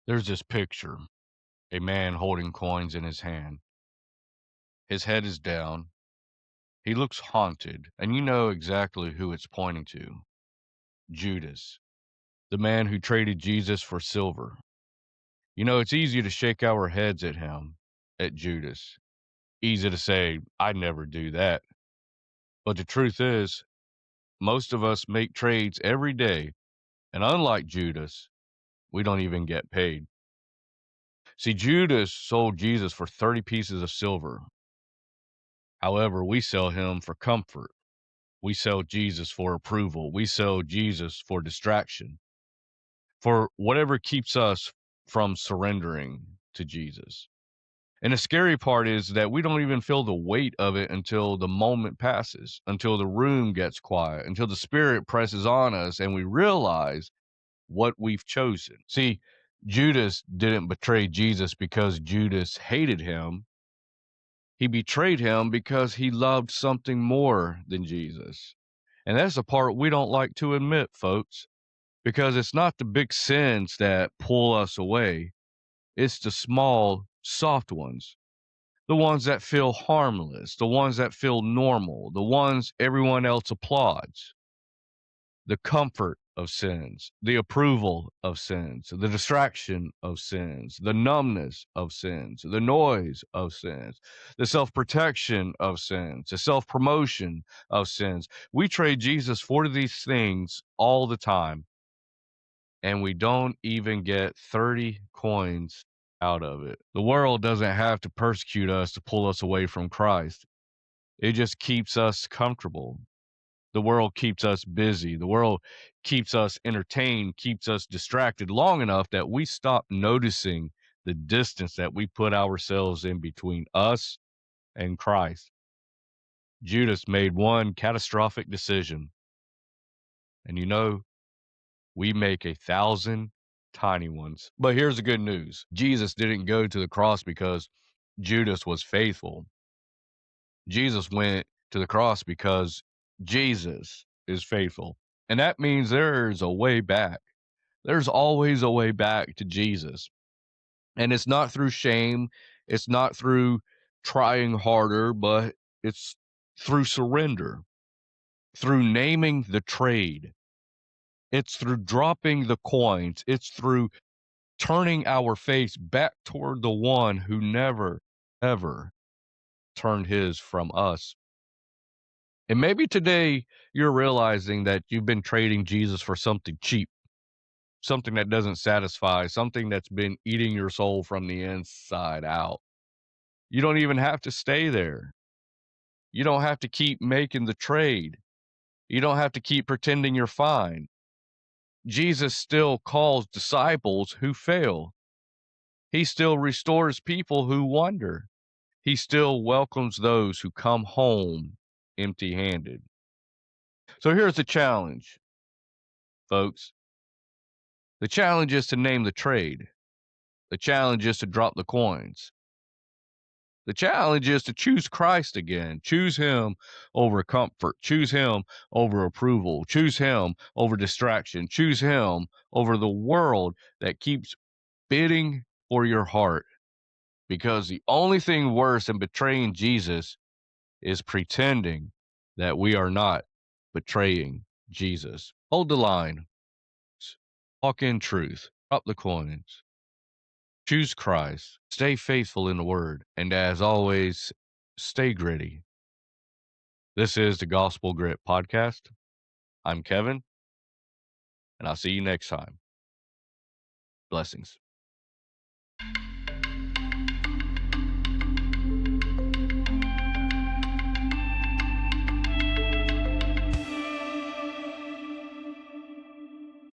There's this picture, a man holding coins in his hand. His head is down. He looks haunted, and you know exactly who it's pointing to. Judas, the man who traded Jesus for silver. You know, it's easy to shake our heads at him, at Judas. Easy to say, I'd never do that. But the truth is, most of us make trades every day, and unlike Judas, we don't even get paid. See, Judas sold Jesus for 30 pieces of silver. However, we sell him for comfort. We sell Jesus for approval. We sell Jesus for distraction, for whatever keeps us from surrendering to Jesus. And the scary part is that we don't even feel the weight of it until the moment passes, until the room gets quiet, until the Spirit presses on us and we realize what we've chosen. See, Judas didn't betray Jesus because Judas hated him. He betrayed him because he loved something more than Jesus. And that's the part we don't like to admit, folks, because it's not the big sins that pull us away. It's the small, soft ones, the ones that feel harmless, the ones that feel normal, the ones everyone else applauds. The comfort of sins, the approval of sins, the distraction of sins, the numbness of sins, the noise of sins, the self protection of sins, the self promotion of sins. We trade Jesus for these things all the time, and we don't even get 30 coins out of it. The world doesn't have to persecute us to pull us away from Christ, it just keeps us comfortable. The world keeps us busy. The world keeps us entertained, keeps us distracted long enough that we stop noticing the distance that we put ourselves in between us and Christ. Judas made one catastrophic decision. And you know, we make 1,000 tiny ones. But here's the good news Jesus didn't go to the cross because Judas was faithful. Jesus went to the cross because Jesus is faithful. And that means there's a way back. There's always a way back to Jesus. And it's not through shame, it's not through trying harder, but it's through surrender, through naming the trade. It's through dropping the coins. It's through turning our face back toward the one who never, ever turned his from us. And maybe today you're realizing that you've been trading Jesus for something cheap, something that doesn't satisfy, something that's been eating your soul from the inside out. You don't even have to stay there. You don't have to keep making the trade. You don't have to keep pretending you're fine. Jesus still calls disciples who fail. He still restores people who wander. He still welcomes those who come home empty handed. So here's the challenge, folks. The challenge is to name the trade. The challenge is to drop the coins. The challenge is to choose Christ again. Choose him over comfort. Choose him over approval. Choose him over distraction. Choose him over the world that keeps bidding for your heart. Because the only thing worse than betraying Jesus is pretending that we are not betraying Jesus. Hold the line. Walk in truth. Drop the coins. Choose Christ. Stay faithful in the word. And as always, stay gritty. This is the Gospel Grit Podcast. I'm Kevin, and I'll see you next time. Blessings.